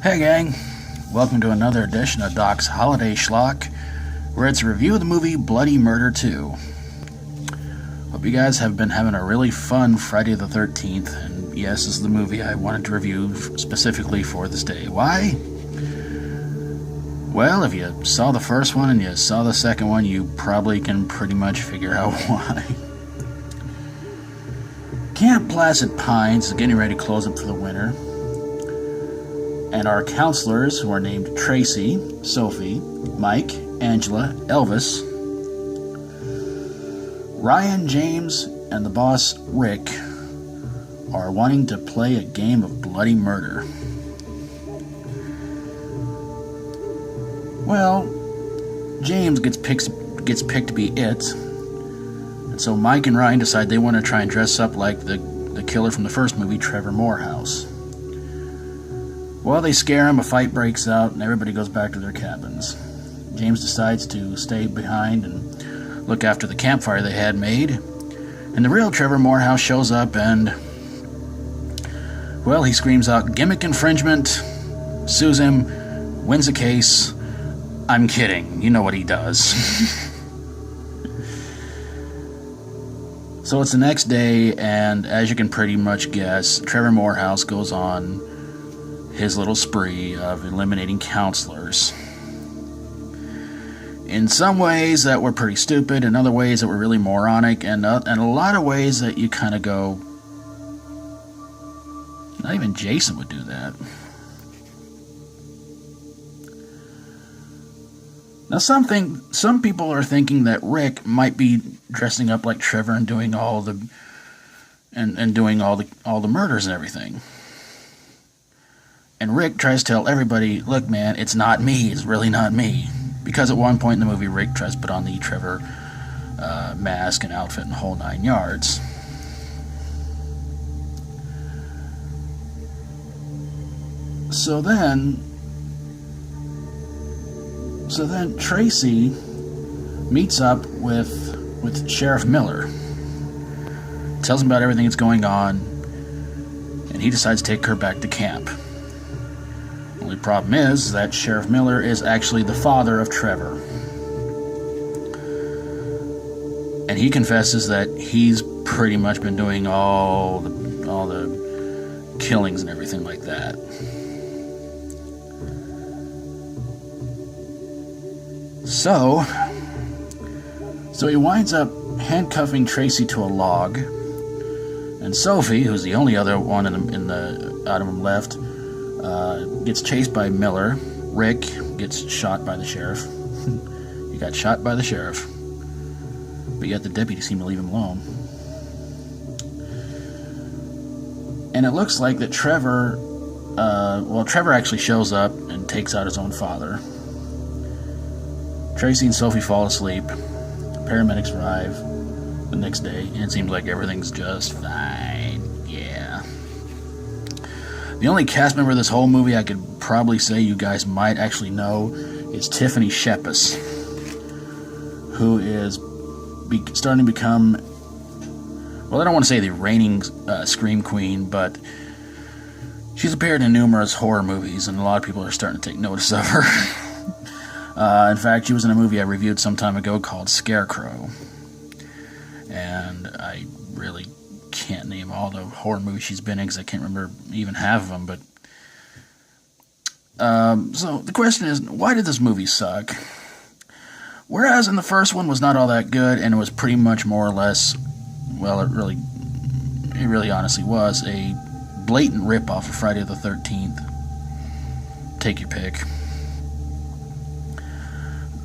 Hey gang, welcome to another edition of Doc's Holiday Schlock, where it's a review of the movie Bloody Murder 2. Hope you guys have been having a really fun Friday the 13th, and yes, this is the movie I wanted to review specifically for this day. Why? Well, if you saw the first one and you saw the second one, you probably can pretty much figure out why. Camp Placid Pines is getting ready to close up for the winter. And our counselors, who are named Tracy, Sophie, Mike, Angela, Elvis, Ryan, James, and the boss, Rick, are wanting to play a game of bloody murder. Well, James gets picked to be it, and so Mike and Ryan decide they want to try and dress up like the killer from the first movie, Trevor Morehouse. Well, they scare him, a fight breaks out, and everybody goes back to their cabins. James decides to stay behind and look after the campfire they had made. And the real Trevor Morehouse shows up and, well, he screams out, "Gimmick infringement," sues him, wins the case. I'm kidding. You know what he does. So it's the next day, and as you can pretty much guess, Trevor Morehouse goes on his little spree of eliminating counselors. In some ways that were pretty stupid, in other ways that were really moronic, and a lot of ways that you kind of go, not even Jason would do that. Now some people are thinking that Rick might be dressing up like Trevor and doing all the murders and everything. And Rick tries to tell everybody, look man, it's not me, it's really not me. Because at one point in the movie, Rick tries to put on the Trevor mask and outfit and the whole 9 yards. So then Tracy meets up with Sheriff Miller, tells him about everything that's going on, and he decides to take her back to camp. The only problem is that Sheriff Miller is actually the father of Trevor. And he confesses that he's pretty much been doing all the killings and everything like that. So he winds up handcuffing Tracy to a log, and Sophie, who's the only other one in the out of them left, gets chased by Miller. Rick gets shot by the sheriff. He got shot by the sheriff, but yet the deputy seemed to leave him alone. And it looks like that Trevor actually shows up and takes out his own father. Tracy and Sophie fall asleep. Paramedics arrive the next day, and it seems like everything's just fine. Yeah. The only cast member of this whole movie I could probably say you guys might actually know is Tiffany Shepis, who is starting to become, well, I don't want to say the reigning scream queen, but she's appeared in numerous horror movies, and a lot of people are starting to take notice of her. In fact, she was in a movie I reviewed some time ago called Scarecrow, and I really can't name all the horror movies she's been in because I can't remember even half of them. But so the question is, why did this movie suck? Whereas in the first one was not all that good, and it was pretty much more or less, well, it really honestly was a blatant rip-off of Friday the 13th. Take your pick.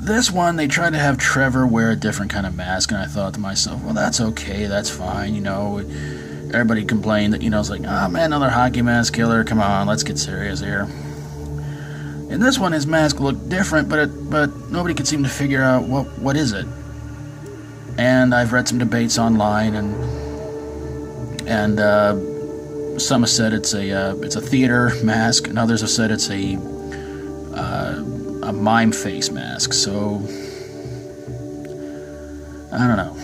This one, they tried to have Trevor wear a different kind of mask, and I thought to myself, well, that's okay, that's fine, Everybody complained that, it's like, oh man, another hockey mask killer, come on, let's get serious here. In this one, his mask looked different, but nobody could seem to figure out what is it. And I've read some debates online, and some have said it's a theater mask, and others have said it's a mime face mask. So I don't know.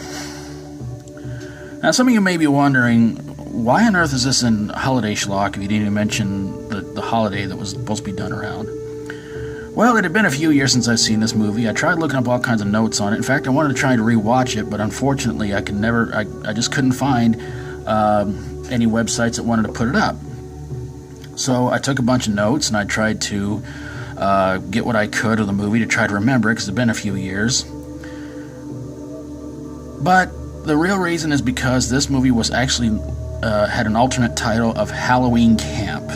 Now, some of you may be wondering, why on earth is this in Holiday Schlock if you didn't even mention the holiday that was supposed to be done around? Well, it had been a few years since I've seen this movie. I tried looking up all kinds of notes on it. In fact, I wanted to try to rewatch it, but unfortunately, I just couldn't find any websites that wanted to put it up. So I took a bunch of notes and I tried to get what I could of the movie to try to remember it because it's been a few years. But the real reason is because this movie was actually had an alternate title of Halloween Camp.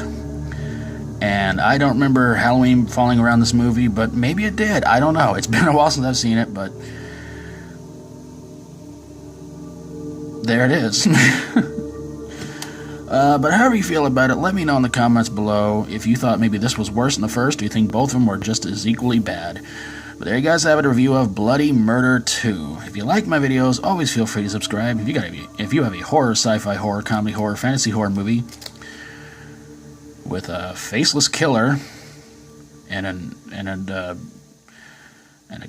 And I don't remember Halloween falling around this movie, but maybe it did. I don't know. It's been a while since I've seen it, but there it is. But however you feel about it, let me know in the comments below if you thought maybe this was worse than the first, or you think both of them were just as equally bad. But there you guys have it, a review of Bloody Murder 2. If you like my videos, always feel free to subscribe. If you have a horror, sci-fi horror, comedy horror, fantasy horror movie with a faceless killer and a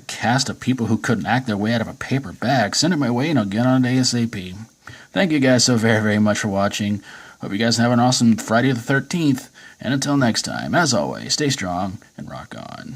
cast of people who couldn't act their way out of a paper bag, send it my way and I'll get on it ASAP. Thank you guys so very, very much for watching. Hope you guys have an awesome Friday the 13th. And until next time, as always, stay strong and rock on.